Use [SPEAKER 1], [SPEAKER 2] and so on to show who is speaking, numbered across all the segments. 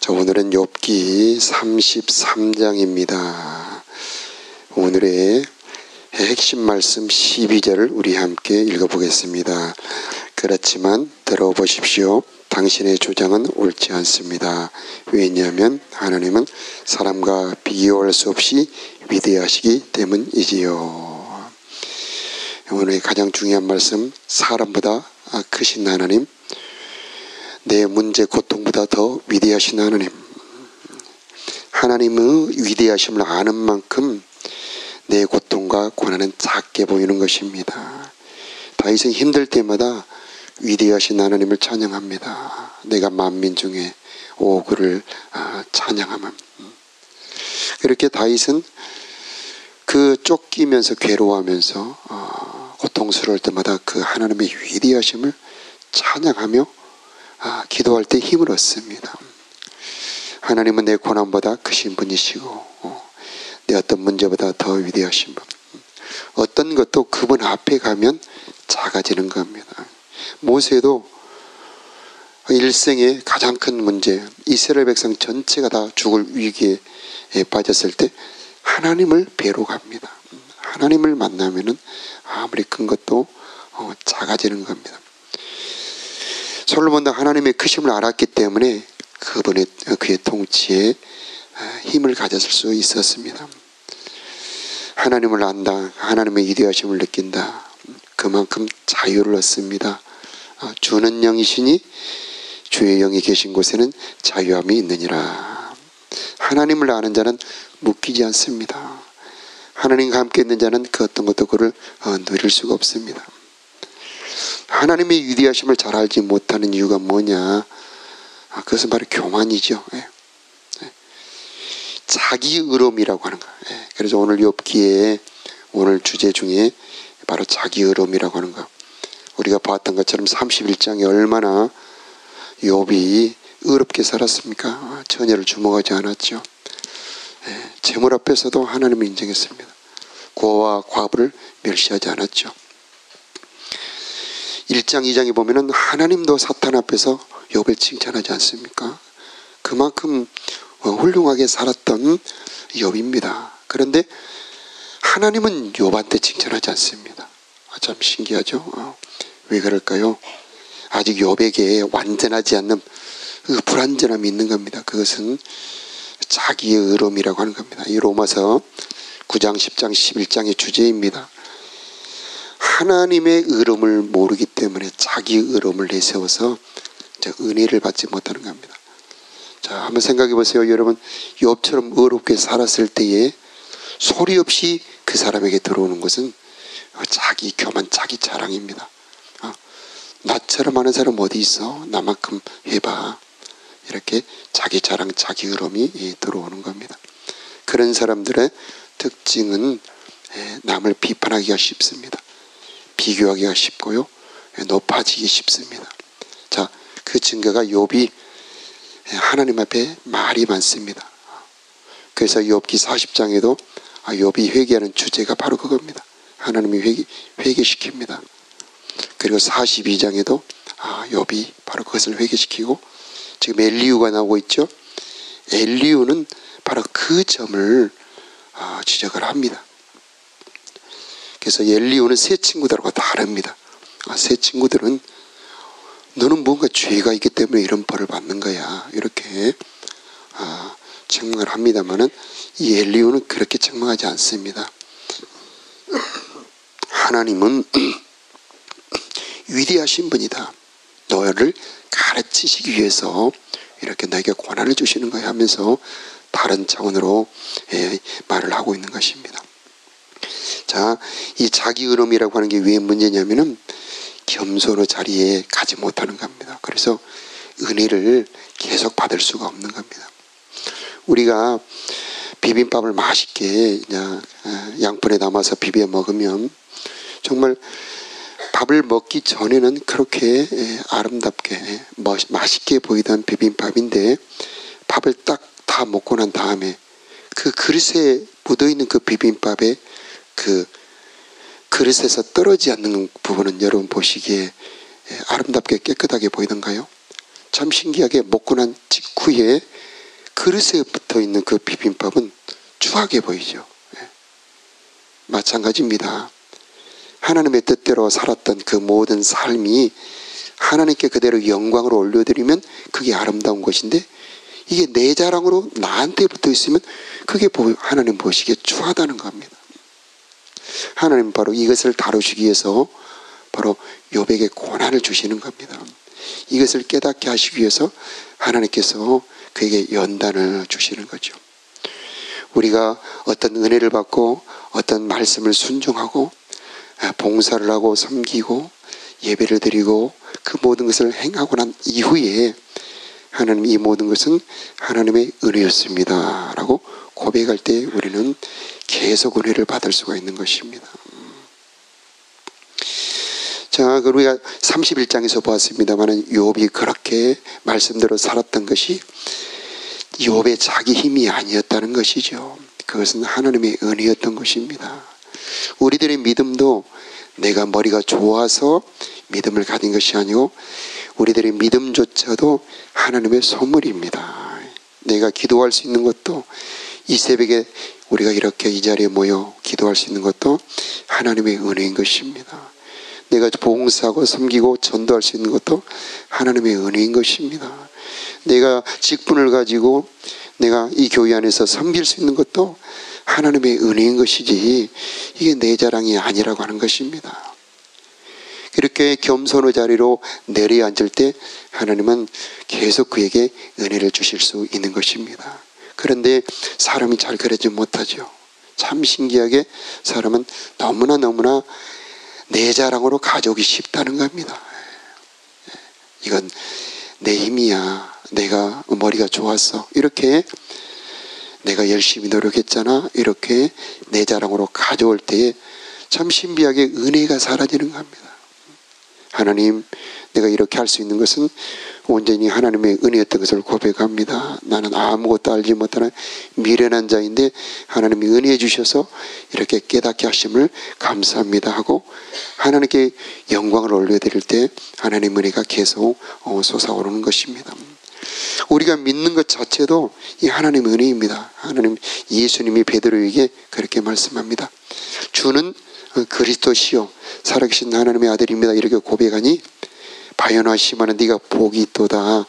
[SPEAKER 1] 자, 오늘은 욥기 33장입니다. 오늘의 핵심 말씀 12절을 우리 함께 읽어보겠습니다. 그렇지만 들어보십시오. 당신의 주장은 옳지 않습니다. 왜냐하면 하나님은 사람과 비교할 수 없이 위대하시기 때문이지요. 오늘의 가장 중요한 말씀, 사람보다 크신 하나님, 내 문제 고통보다 더 위대하신 하나님, 하나님의 위대하심을 아는 만큼 내 고통과 고난은 작게 보이는 것입니다. 다윗은 힘들 때마다 위대하신 하나님을 찬양합니다. 내가 만민 중에 그를 찬양하면. 이렇게 다윗은 그 쫓기면서 괴로워하면서 고통스러울 때마다 그 하나님의 위대하심을 찬양하며 기도할 때 힘을 얻습니다. 하나님은 내 고난보다 크신 분이시고 내 어떤 문제보다 더 위대하신 분, 어떤 것도 그분 앞에 가면 작아지는 겁니다. 모세도 일생의 가장 큰 문제, 이스라엘 백성 전체가 다 죽을 위기에 빠졌을 때 하나님을 뵈러 갑니다. 하나님을 만나면은 아무리 큰 것도 작아지는 겁니다. 솔로몬도 하나님의 크심을 알았기 때문에 그의 통치에 힘을 가졌을 수 있었습니다. 하나님을 안다, 하나님의 위대하심을 느낀다, 그만큼 자유를 얻습니다. 주는 영이시니 주의 영이 계신 곳에는 자유함이 있느니라. 하나님을 아는 자는 묶이지 않습니다. 하나님과 함께 있는 자는 그 어떤 것도 그를 누릴 수가 없습니다. 하나님의 위대하심을 잘 알지 못하는 이유가 뭐냐? 그것은 바로 교만이죠. 자기 의로움이라고 하는 거. 그래서 오늘 욥기에 오늘 주제 중에 바로 자기 의로움이라고 하는 거. 우리가 봤던 것처럼 31장에 얼마나 욥이 의롭게 살았습니까? 처녀를 주목하지 않았죠. 재물 앞에서도 하나님을 인정했습니다. 고와 과부를 멸시하지 않았죠. 1장 2장에 보면은 하나님도 사탄 앞에서 욥을 칭찬하지 않습니까? 그만큼 훌륭하게 살았던 욥입니다. 그런데 하나님은 욥한테 칭찬하지 않습니다. 참 신기하죠? 왜 그럴까요? 아직 욥에게 완전하지 않는 그 불완전함이 있는 겁니다. 그것은 자기의 의로움이라고 하는 겁니다. 이 로마서 9장, 10장, 11장의 주제입니다. 하나님의 의로움을 모르기 때문에 자기 의로움을 내세워서 은혜를 받지 못하는 겁니다. 자, 한번 생각해 보세요. 여러분, 욥처럼 의롭게 살았을 때에 소리 없이 그 사람에게 들어오는 것은 자기 교만, 자기 자랑입니다. 나처럼 하는 사람 어디 있어? 나만큼 해봐. 이렇게 자기 자랑, 자기 의로움이 들어오는 겁니다. 그런 사람들의 특징은 남을 비판하기가 쉽습니다. 비교하기가 쉽고요, 높아지기 쉽습니다. 자, 그 증거가 욥이 하나님 앞에 말이 많습니다. 그래서 욥기 40장에도 욥이 회개하는 주제가 바로 그겁니다. 하나님이 회개시킵니다. 그리고 42장에도 욥이 바로 그것을 회개시키고, 지금 엘리후가 나오고 있죠. 엘리후는 바로 그 점을 지적을 합니다. 그래서 엘리후는 새 친구들하고 다릅니다. 새 친구들은 너는 뭔가 죄가 있기 때문에 이런 벌을 받는 거야, 이렇게 책망을 합니다만은 이 엘리후는 그렇게 책망하지 않습니다. 하나님은 위대하신 분이다. 너를 가르치시기 위해서 이렇게 너에게 고난을 주시는 거야 하면서 다른 차원으로 말을 하고 있는 것입니다. 자, 이 자기 의로움이라고 하는 게 왜 문제냐면은 겸손의 자리에 가지 못하는 겁니다. 그래서 은혜를 계속 받을 수가 없는 겁니다. 우리가 비빔밥을 맛있게 그냥 양푼에 담아서 비벼 먹으면 정말 밥을 먹기 전에는 그렇게 아름답게 맛있게 보이던 비빔밥인데, 밥을 딱 다 먹고 난 다음에 그 그릇에 묻어있는 그 비빔밥에 그 그릇에서 떨어지지 않는 부분은 여러분 보시기에 아름답게 깨끗하게 보이던가요? 참 신기하게 먹고 난 직후에 그릇에 붙어 있는 그 비빔밥은 추하게 보이죠. 마찬가지입니다. 하나님의 뜻대로 살았던 그 모든 삶이 하나님께 그대로 영광으로 올려드리면 그게 아름다운 것인데, 이게 내 자랑으로 나한테 붙어 있으면 그게 하나님 보시기에 추하다는 겁니다. 하나님 바로 이것을 다루시기 위해서 바로 욥에게 고난을 주시는 겁니다. 이것을 깨닫게 하시기 위해서 하나님께서 그에게 연단을 주시는 거죠. 우리가 어떤 은혜를 받고 어떤 말씀을 순종하고 봉사를 하고 섬기고 예배를 드리고 그 모든 것을 행하고 난 이후에 하나님, 이 모든 것은 하나님의 은혜였습니다 라고 고백할 때 우리는 계속 은혜를 받을 수가 있는 것입니다. 자, 우리가 31장에서 보았습니다만 욥이 그렇게 말씀대로 살았던 것이 욥의 자기 힘이 아니었다는 것이죠. 그것은 하나님의 은혜였던 것입니다. 우리들의 믿음도 내가 머리가 좋아서 믿음을 가진 것이 아니고 우리들의 믿음조차도 하나님의 선물입니다. 내가 기도할 수 있는 것도, 이 새벽에 우리가 이렇게 이 자리에 모여 기도할 수 있는 것도 하나님의 은혜인 것입니다. 내가 봉사하고 섬기고 전도할 수 있는 것도 하나님의 은혜인 것입니다. 내가 직분을 가지고 내가 이 교회 안에서 섬길 수 있는 것도 하나님의 은혜인 것이지 이게 내 자랑이 아니라고 하는 것입니다. 이렇게 겸손의 자리로 내려앉을 때 하나님은 계속 그에게 은혜를 주실 수 있는 것입니다. 그런데 사람이 잘 그러지 못하죠. 참 신기하게 사람은 너무나 내 자랑으로 가져오기 쉽다는 겁니다. 이건 내 힘이야, 내가 머리가 좋았어, 이렇게 내가 열심히 노력했잖아, 이렇게 내 자랑으로 가져올 때에 참 신비하게 은혜가 사라지는 겁니다. 하나님, 내가 이렇게 할 수 있는 것은 온전히 하나님의 은혜였던 것을 고백합니다. 나는 아무것도 알지 못하는 미련한 자인데 하나님이 은혜해 주셔서 이렇게 깨닫게 하심을 감사합니다 하고 하나님께 영광을 올려드릴 때 하나님의 은혜가 계속 솟아오르는 것입니다. 우리가 믿는 것 자체도 이 하나님의 은혜입니다. 하나님, 예수님이 베드로에게 그렇게 말씀합니다. 주는 그리스도시요 살아계신 하나님의 아들입니다. 이렇게 고백하니 바요나시마는 네가 복이 있도다.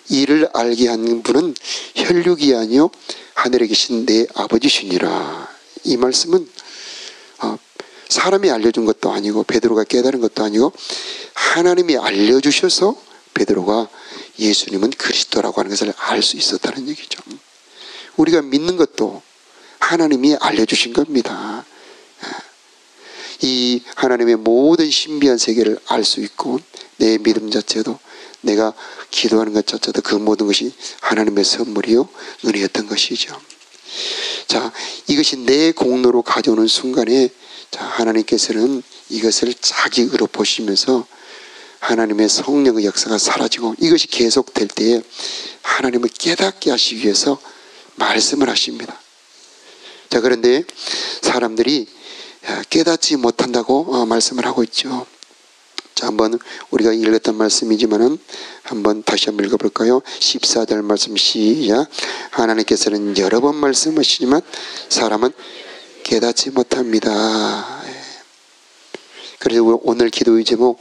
[SPEAKER 1] 이를 알게 한 분은 혈육이 아니요 하늘에 계신 내 아버지시니라. 이 말씀은 사람이 알려준 것도 아니고 베드로가 깨달은 것도 아니고 하나님이 알려주셔서 베드로가 예수님은 그리스도라고 하는 것을 알 수 있었다는 얘기죠. 우리가 믿는 것도 하나님이 알려주신 겁니다. 이 하나님의 모든 신비한 세계를 알 수 있고 내 믿음 자체도, 내가 기도하는 것 자체도 그 모든 것이 하나님의 선물이요 은혜였던 것이죠. 자, 이것이 내 공로로 가져오는 순간에 자, 하나님께서는 이것을 자기 의로 보시면서 하나님의 성령의 역사가 사라지고 이것이 계속될 때에 하나님을 깨닫게 하시기 위해서 말씀을 하십니다. 자, 그런데 사람들이 깨닫지 못한다고 말씀을 하고 있죠. 자, 한번 우리가 읽었던 말씀이지만은 한번 다시 한번 읽어볼까요? 14절 말씀 시작. 하나님께서는 여러 번 말씀하시지만 사람은 깨닫지 못합니다. 그래서 오늘 기도의 제목,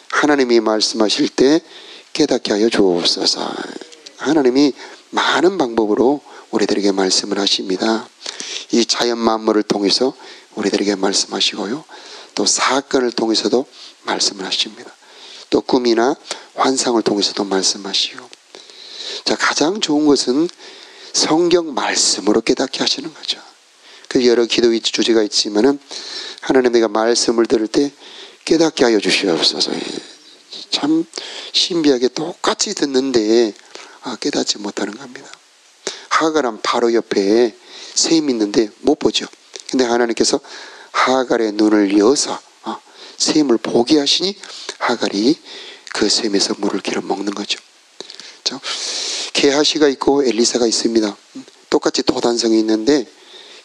[SPEAKER 1] 하나님이 말씀하실 때 깨닫게 하여 주옵소서. 하나님이 많은 방법으로 우리들에게 말씀을 하십니다. 이 자연 만물을 통해서 우리들에게 말씀하시고요, 또 사건을 통해서도 말씀을 하십니다. 또 꿈이나 환상을 통해서도 말씀하시고, 자, 가장 좋은 것은 성경 말씀으로 깨닫게 하시는 거죠. 그 여러 기도의 주제가 있지만은 하나님, 내가 말씀을 들을 때 깨닫게 하여 주시옵소서. 참 신비하게 똑같이 듣는데 깨닫지 못하는 겁니다. 하갈은 바로 옆에 샘이 있는데 못 보죠. 근데 하나님께서 하갈의 눈을 여서 샘을 보게 하시니 하갈이 그 샘에서 물을 길어 먹는 거죠. 자, 게하시가 있고 엘리사가 있습니다. 똑같이 도단성이 있는데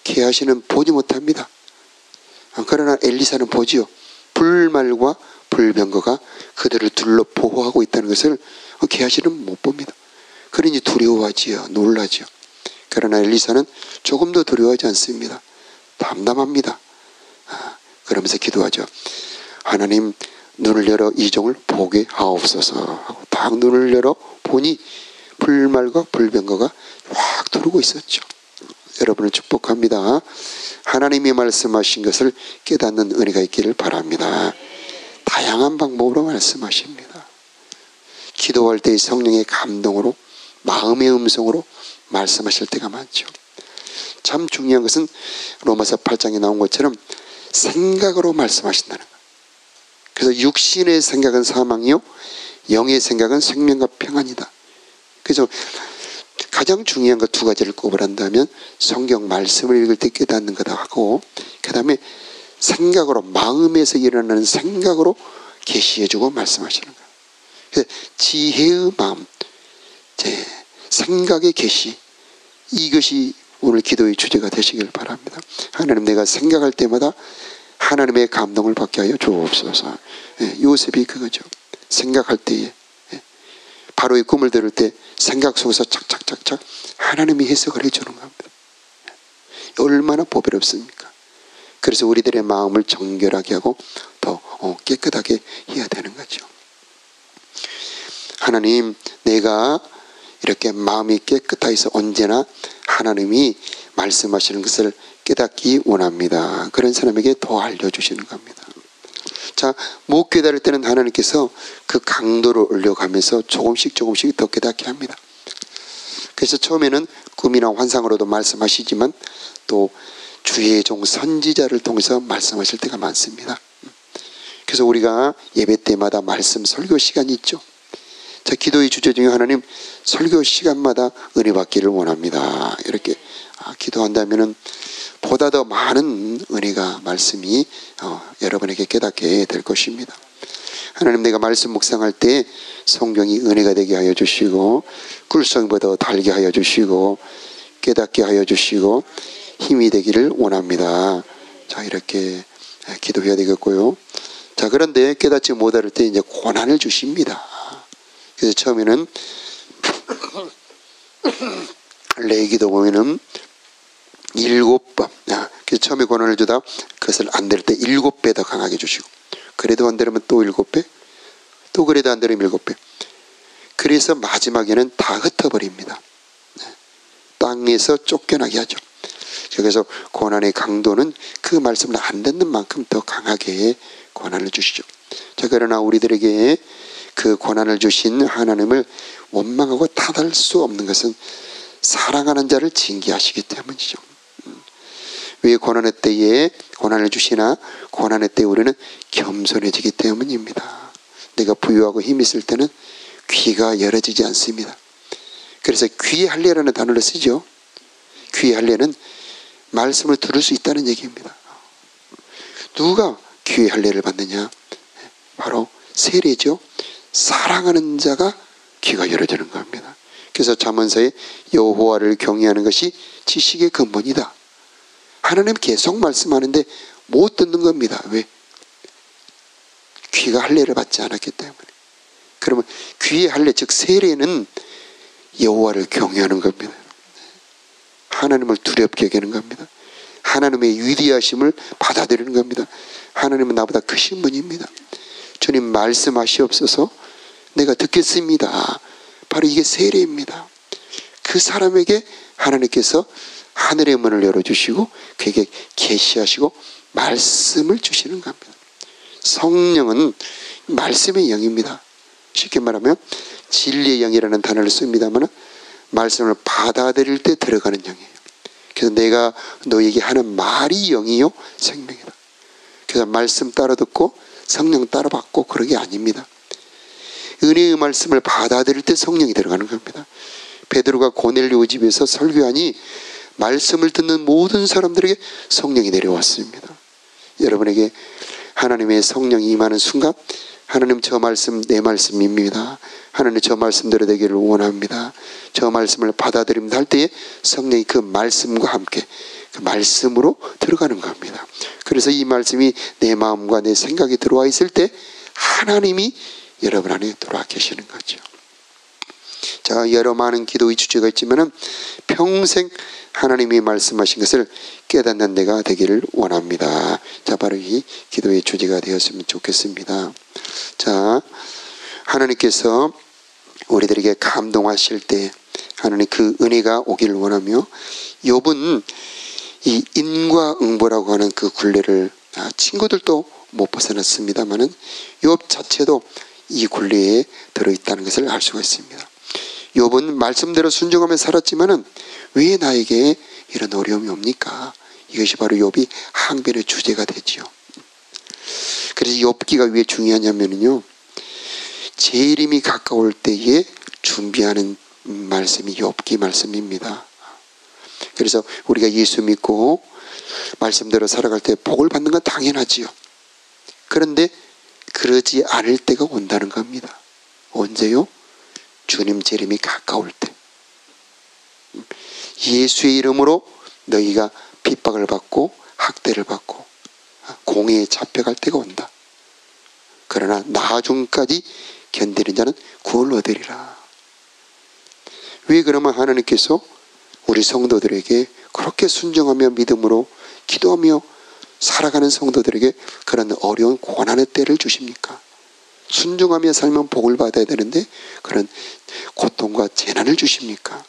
[SPEAKER 1] 게하시는 보지 못합니다. 그러나 엘리사는 보지요. 불말과 불병거가 그들을 둘러 보호하고 있다는 것을 게하시는 못 봅니다. 그러니 두려워하지요. 놀라죠. 그러나 엘리사는 조금도 두려워하지 않습니다. 담담합니다. 그러면서 기도하죠. 하나님, 눈을 열어 이 종을 보게 하옵소서 하고 딱 눈을 열어 보니 불말과 불병거가 확 두르고 있었죠. 여러분을 축복합니다. 하나님이 말씀하신 것을 깨닫는 은혜가 있기를 바랍니다. 다양한 방법으로 말씀하십니다. 기도할 때의 성령의 감동으로, 마음의 음성으로 말씀하실 때가 많죠. 참 중요한 것은 로마서 8장에 나온 것처럼 생각으로 말씀하신다는 거예요. 그래서 육신의 생각은 사망이요 영의 생각은 생명과 평안이다. 그래서 가장 중요한 것 두 가지를 꼽으란다면 성경 말씀을 읽을 때 깨닫는 거다 하고, 그 다음에 생각으로, 마음에서 일어나는 생각으로 계시해주고 말씀하시는 거예요. 그래서 지혜의 마음, 생각의 계시, 이것이 오늘 기도의 주제가 되시길 바랍니다. 하나님, 내가 생각할 때마다 하나님의 감동을 받게 하여 주옵소서. 요셉이 그거죠. 생각할 때에, 바로의 꿈을 들을 때 생각 속에서 착착착착 하나님이 해석을 해주는 겁니다. 얼마나 보배롭습니까? 그래서 우리들의 마음을 정결하게 하고 더 깨끗하게 해야 되는 거죠. 하나님, 내가 이렇게 마음이 깨끗해서 언제나 하나님이 말씀하시는 것을 깨닫기 원합니다. 그런 사람에게 더 알려주시는 겁니다. 자, 못 깨달을 때는 하나님께서 그 강도를 올려가면서 조금씩 더 깨닫게 합니다. 그래서 처음에는 꿈이나 환상으로도 말씀하시지만 또 주의 종 선지자를 통해서 말씀하실 때가 많습니다. 그래서 우리가 예배 때마다 말씀 설교 시간이 있죠. 자, 기도의 주제 중에 하나님, 설교 시간마다 은혜 받기를 원합니다. 이렇게 기도한다면은 보다 더 많은 은혜가, 말씀이 여러분에게 깨닫게 될 것입니다. 하나님, 내가 말씀 묵상할 때 성경이 은혜가 되게 하여 주시고 꿀성보다 달게 하여 주시고 깨닫게 하여 주시고 힘이 되기를 원합니다. 자, 이렇게 기도해야 되겠고요. 자, 그런데 깨닫지 못할 때 이제 고난을 주십니다. 그래서 처음에는 레위기도 보면은 7번, 그래서 처음에 고난을 주다 그것을 안 될 때 7배 더 강하게 주시고, 그래도 안 되면 또 7배, 또 그래도 안 되면 7배. 그래서 마지막에는 다 흩어버립니다. 땅에서 쫓겨나게 하죠. 그래서 고난의 강도는 그 말씀을 안 듣는 만큼 더 강하게 고난을 주시죠. 자, 그러나 우리들에게 그 고난을 주신 하나님을 원망하고 탓할 수 없는 것은 사랑하는 자를 징계하시기 때문이죠. 왜 고난의 때에 고난을 주시나? 고난의 때에 우리는 겸손해지기 때문입니다. 내가 부유하고 힘이 있을 때는 귀가 열어지지 않습니다. 그래서 귀의 할례라는 단어를 쓰죠. 귀의 할례는 말씀을 들을 수 있다는 얘기입니다. 누가 귀의 할례를 받느냐? 바로 세례죠. 사랑하는 자가 귀가 열어지는 겁니다. 그래서 잠언서에 여호와를 경외하는 것이 지식의 근본이다. 하나님 계속 말씀하는데 못 듣는 겁니다. 왜? 귀가 할례를 받지 않았기 때문에. 그러면 귀의 할례, 즉 세례는 여호와를 경외하는 겁니다. 하나님을 두렵게 여기는 겁니다. 하나님의 위대하심을 받아들이는 겁니다. 하나님은 나보다 크신 분입니다. 주님 말씀하시옵소서, 내가 듣겠습니다. 바로 이게 세례입니다. 그 사람에게 하나님께서 하늘의 문을 열어주시고 그에게 계시하시고 말씀을 주시는 겁니다. 성령은 말씀의 영입니다. 쉽게 말하면 진리의 영이라는 단어를 씁니다만 말씀을 받아들일 때 들어가는 영이에요. 그래서 내가 너에게 하는 말이 영이요 생명이다. 그래서 말씀 따라 듣고 성령 따라 받고 그런 게 아닙니다. 은혜의 말씀을 받아들일 때 성령이 들어가는 겁니다. 베드로가 고넬료 집에서 설교하니 말씀을 듣는 모든 사람들에게 성령이 내려왔습니다. 여러분에게 하나님의 성령이 임하는 순간, 하나님 저 말씀 내 말씀입니다. 하나님 저 말씀대로 되기를 원합니다. 저 말씀을 받아들입니다 할 때에 성령이 그 말씀과 함께 그 말씀으로 들어가는 겁니다. 그래서 이 말씀이 내 마음과 내 생각에 들어와 있을 때 하나님이 여러분 안에 들어와 계시는 거죠. 자, 여러 많은 기도의 주제가 있지만은 평생 하나님이 말씀하신 것을 깨닫는 내가 되기를 원합니다. 자, 바로 이 기도의 주제가 되었으면 좋겠습니다. 자, 하나님께서 우리들에게 감동하실 때 하나님 그 은혜가 오기를 원하며, 욥은 이 인과응보라고 하는 그 굴레를 친구들도 못 벗어났습니다만은 욥 자체도 이 굴레에 들어있다는 것을 알 수가 있습니다. 욥은 말씀대로 순종하며 살았지만은 왜 나에게 이런 어려움이 옵니까? 이것이 바로 욥이 항변의 주제가 되지요. 그래서 욥기가 왜 중요하냐면요, 재림이 가까울 때에 준비하는 말씀이 욥기 말씀입니다. 그래서 우리가 예수 믿고 말씀대로 살아갈 때 복을 받는 건 당연하지요. 그런데 그러지 않을 때가 온다는 겁니다. 언제요? 주님 재림이 가까울 때. 예수의 이름으로 너희가 핍박을 받고 학대를 받고 공회에 잡혀갈 때가 온다. 그러나 나중까지 견디는 자는 구원을 얻으리라. 왜 그러면 하나님께서 우리 성도들에게 그렇게 순종하며 믿음으로 기도하며 살아가는 성도들에게 그런 어려운 고난의 때를 주십니까? 순종하며 살면 복을 받아야 되는데 그런 고통과 재난을 주십니까?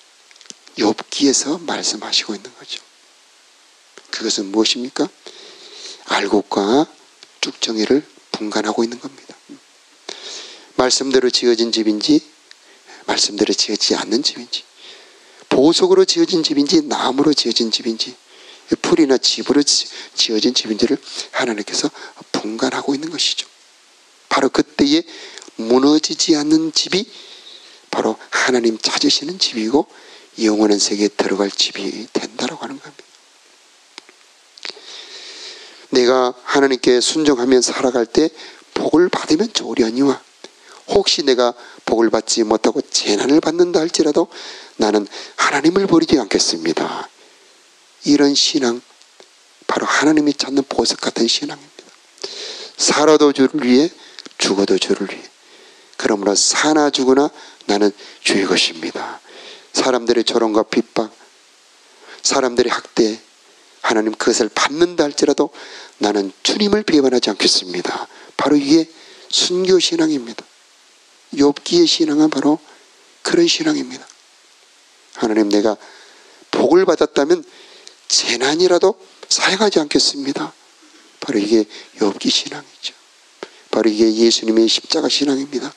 [SPEAKER 1] 욥기에서 말씀하시고 있는 거죠. 그것은 무엇입니까? 알곡과 쭉정이를 분간하고 있는 겁니다. 말씀대로 지어진 집인지 말씀대로 지어지지 않는 집인지, 보석으로 지어진 집인지 나무로 지어진 집인지, 풀이나 집으로 지어진 집인지를 하나님께서 분간하고 있는 것이죠. 바로 그때에 무너지지 않는 집이 바로 하나님 찾으시는 집이고 영원한 세계에 들어갈 집이 된다라고 하는 겁니다. 내가 하나님께 순종하며 살아갈 때 복을 받으면 좋으려니와, 혹시 내가 복을 받지 못하고 재난을 받는다 할지라도 나는 하나님을 버리지 않겠습니다. 이런 신앙, 바로 하나님이 찾는 보석 같은 신앙입니다. 살아도 주를 위해, 죽어도 주를 위해. 그러므로 사나 죽으나 나는 주의 것입니다. 사람들의 조롱과 핍박, 사람들의 학대, 하나님 그것을 받는다 할지라도 나는 주님을 배반하지 않겠습니다. 바로 이게 순교 신앙입니다. 욥기의 신앙은 바로 그런 신앙입니다. 하나님, 내가 복을 받았다면 재난이라도 사용하지 않겠습니다. 바로 이게 욥기 신앙이죠. 바로 이게 예수님의 십자가 신앙입니다.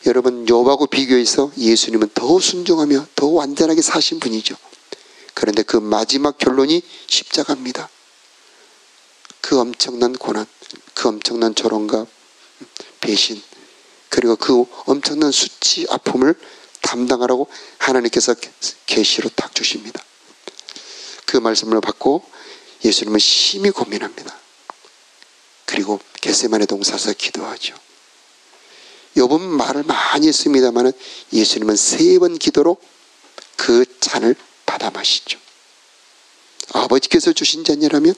[SPEAKER 1] 여러분, 욥하고 비교해서 예수님은 더 순종하며 더 완전하게 사신 분이죠. 그런데 그 마지막 결론이 십자가입니다. 그 엄청난 고난, 그 엄청난 조롱과 배신, 그리고 그 엄청난 수치 아픔을 담당하라고 하나님께서 계시로 딱 주십니다. 그 말씀을 받고 예수님은 심히 고민합니다. 그리고 겟세마네 동산에서 기도하죠. 욥은 말을 많이 했습니다만 예수님은 3번 기도로 그 잔을 받아 마시죠. 아버지께서 주신 잔이라면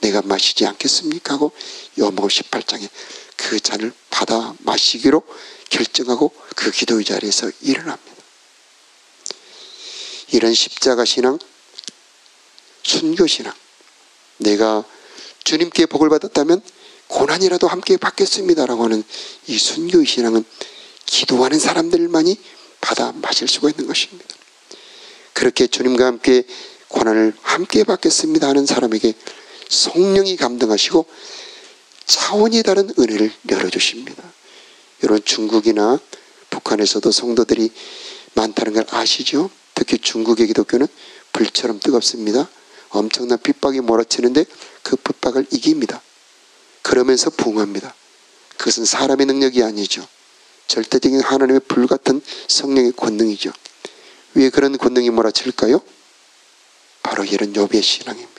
[SPEAKER 1] 내가 마시지 않겠습니까? 하고 요한복음 18장에 그 잔을 받아 마시기로 결정하고 그 기도의 자리에서 일어납니다. 이런 십자가 신앙, 순교 신앙, 내가 주님께 복을 받았다면 고난이라도 함께 받겠습니다라고 하는 이 순교의 신앙은 기도하는 사람들만이 받아 마실 수가 있는 것입니다. 그렇게 주님과 함께 고난을 함께 받겠습니다 하는 사람에게 성령이 감동하시고 차원이 다른 은혜를 열어주십니다. 여러분, 중국이나 북한에서도 성도들이 많다는 걸 아시죠? 특히 중국의 기독교는 불처럼 뜨겁습니다. 엄청난 핍박이 몰아치는데 그 핍박을 이깁니다. 그러면서 부흥합니다. 그것은 사람의 능력이 아니죠. 절대적인 하나님의 불같은 성령의 권능이죠. 왜 그런 권능이 몰아칠까요? 바로 이런 욥의 신앙입니다.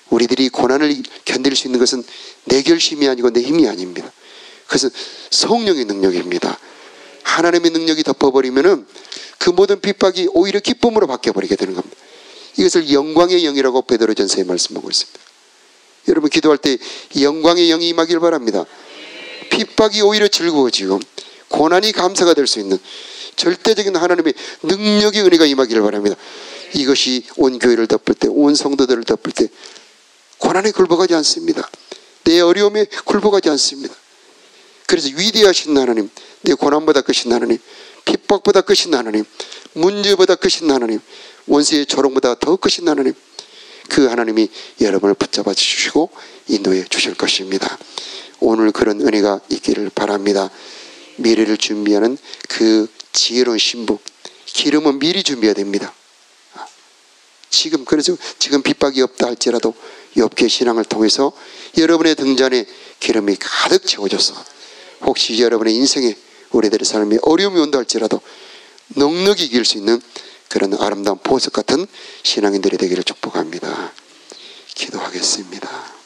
[SPEAKER 1] 우리들이 고난을 견딜 수 있는 것은 내 결심이 아니고 내 힘이 아닙니다. 그것은 성령의 능력입니다. 하나님의 능력이 덮어버리면은 그 모든 핍박이 오히려 기쁨으로 바뀌어버리게 되는 겁니다. 이것을 영광의 영이라고 베드로전서에 말씀하고 있습니다. 여러분, 기도할 때 영광의 영이 임하길 바랍니다. 핍박이 오히려 즐거워지고 고난이 감사가 될 수 있는 절대적인 하나님의 능력의 은혜가 임하기를 바랍니다. 이것이 온 교회를 덮을 때, 온 성도들을 덮을 때 고난에 굴복하지 않습니다. 내 어려움에 굴복하지 않습니다. 그래서 위대하신 하나님, 내 고난보다 크신 하나님, 핍박보다 크신 하나님, 문제보다 크신 하나님, 원수의 조롱보다 더 크신 하나님, 그 하나님이 여러분을 붙잡아 주시고 인도해 주실 것입니다. 오늘 그런 은혜가 있기를 바랍니다. 미래를 준비하는 그 지혜로운 신부, 기름은 미리 준비해야 됩니다. 그래서 지금 핍박이 없다 할지라도 욥기의 신앙을 통해서 여러분의 등잔에 기름이 가득 채워져서 혹시 여러분의 인생에 우리들의 삶에 어려움이 온다 할지라도 넉넉히 이길 수 있는 그런 아름다운 보석 같은 신앙인들이 되기를 축복합니다. 기도하겠습니다.